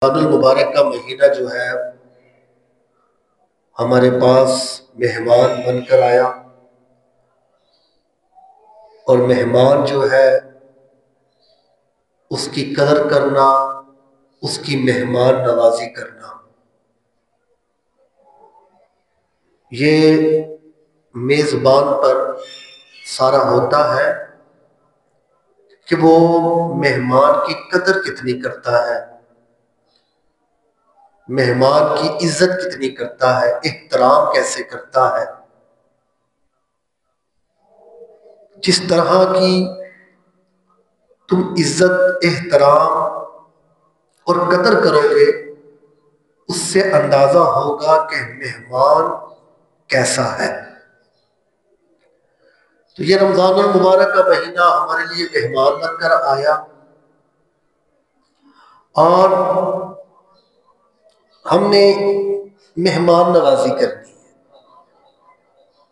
رمضان المبارک کا مہینہ جو ہے ہمارے پاس مہمان بن کر آیا، اور مہمان جو ہے اس کی قدر کرنا، اس کی مہمان نوازی کرنا، یہ میزبان پر سارا ہوتا ہے کہ وہ مہمان کی قدر کتنی کرتا ہے، مہمان کی عزت کتنی کرتا ہے، احترام کیسے کرتا ہے۔ جس طرح کی تم عزت، احترام اور قدر کرو گے، اس سے اندازہ ہوگا کہ مہمان کیسا ہے۔ تو یہ رمضان المبارک کا مہینہ ہمارے لیے مہمان بن کر آیا، اور ہم نے مہمان نوازی کرنی ہے،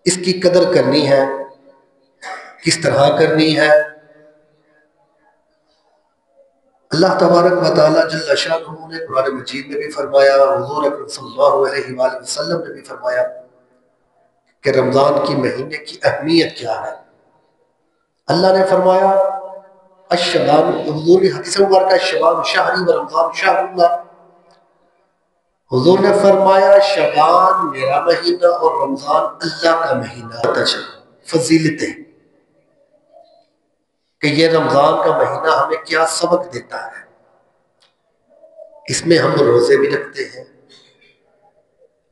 اس کی قدر کرنی ہے۔ کس طرح کرنی ہے؟ اللہ تبارک و تعالیٰ جل شانہ نے قرآن مجید میں بھی فرمایا، حضور اکرم صلی اللہ علیہ وآلہ وسلم نے بھی فرمایا کہ رمضان کی مہینے کی اہمیت کیا ہے۔ اللہ نے فرمایا الشبان، حضور نے حدیث مبارکہ الشبان شہری و رمضان شہر اللہ، حضور نے فرمایا شبان میرا مہینہ اور رمضان اللہ کا مہینہ۔ فضیلتیں کہ یہ رمضان کا مہینہ ہمیں کیا سبق دیتا ہے۔ اس میں ہم روزے بھی رکھتے ہیں۔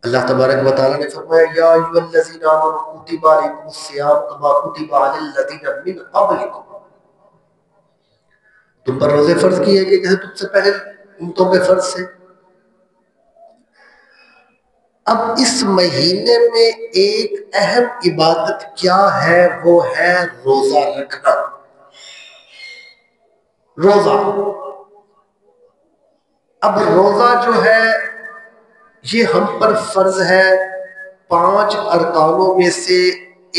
اللہ تبارک و تعالیٰ نے فرمایا یا ایھا الذین آمنوا کتب علیکم الصیام کما کتب علی الذین من قبلکم، تم پر روزے فرض کیے گئے جیسے تم سے پہلے امتوں پہ فرض تھے۔ اب اس مہینے میں ایک اہم عبادت کیا ہے، وہ ہے روزہ رکھنا۔ روزہ، اب روزہ جو ہے یہ ہم پر فرض ہے۔ 5 ارکانوں میں سے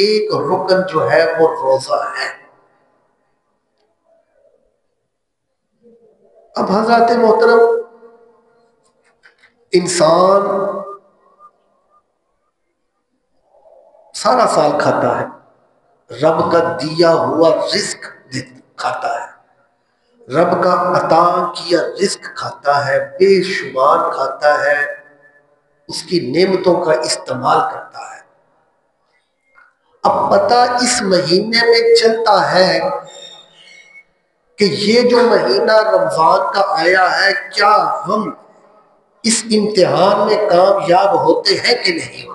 ایک رکن جو ہے وہ روزہ ہے۔ اب حضرات محترم، انسان سارا سال کھاتا ہے، رب کا دیا ہوا رزق کھاتا ہے، رب کا عطا کیا رزق کھاتا ہے، بے شمار کھاتا ہے، اس کی نعمتوں کا استعمال کرتا ہے۔ اب پتہ اس مہینے میں چلتا ہے کہ یہ جو مہینہ رمضان کا آیا ہے، کیا ہم اس امتحان میں کامیاب ہوتے ہیں کہ نہیں ہوتے۔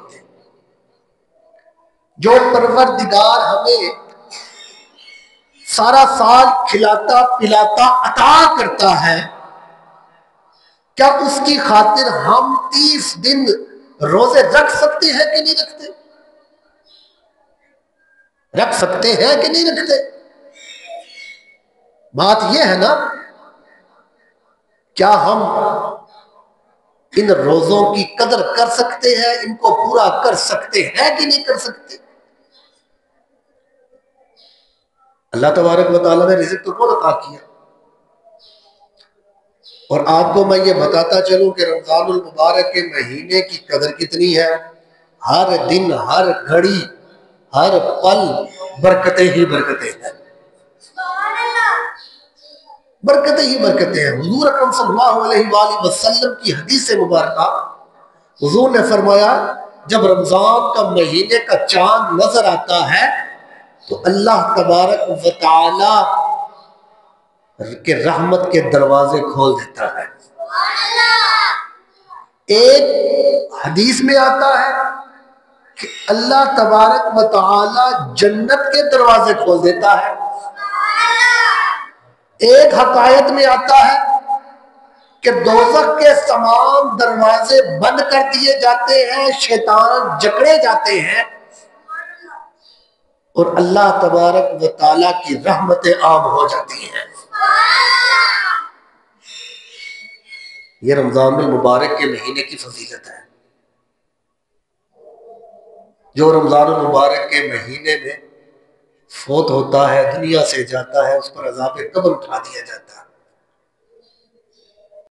جو پروردگار ہمیں سارا سال کھلاتا پلاتا عطا کرتا ہے، کیا اس کی خاطر ہم 30 دن روزے رکھ سکتے ہیں کہ نہیں رکھتے؟ رکھ سکتے ہیں کہ نہیں رکھتے؟ بات یہ ہے نا، کیا ہم ان روزوں کی قدر کر سکتے ہیں، ان کو پورا کر سکتے ہیں کہ نہیں کر سکتے؟ اللہ تبارک و تعالیٰ نے رزق تو بہت عطا کیا، اور آپ کو میں یہ بتاتا چلوں کہ رمضان المبارک کے مہینے کی قدر کتنی ہے۔ ہر دن، ہر گھڑی، ہر پل برکتیں ہی برکتیں ہیں، برکتیں ہی برکتیں ہیں۔ حضور اکرم صلی اللہ علیہ وآلہ وسلم کی حدیث مبارکہ، حضور نے فرمایا جب رمضان کا مہینے کا چاند نظر آتا ہے تو اللہ تبارک و تعالی کے رحمت کے دروازے کھول دیتا ہے۔ ایک حدیث میں آتا ہے کہ اللہ تبارک و تعالی جنت کے دروازے کھول دیتا ہے۔ ایک حکایت میں آتا ہے کہ دوزخ کے تمام دروازے بند کر دیے جاتے ہیں، شیطان جکڑے جاتے ہیں، اور اللہ تبارک و تعالیٰ کی رحمتیں عام ہو جاتی ہیں۔ یہ رمضان المبارک کے مہینے کی فضیلت ہے۔ جو رمضان المبارک کے مہینے میں فوت ہوتا ہے، دنیا سے جاتا ہے، اس پر عذاب قبر اٹھا دیا جاتا ہے۔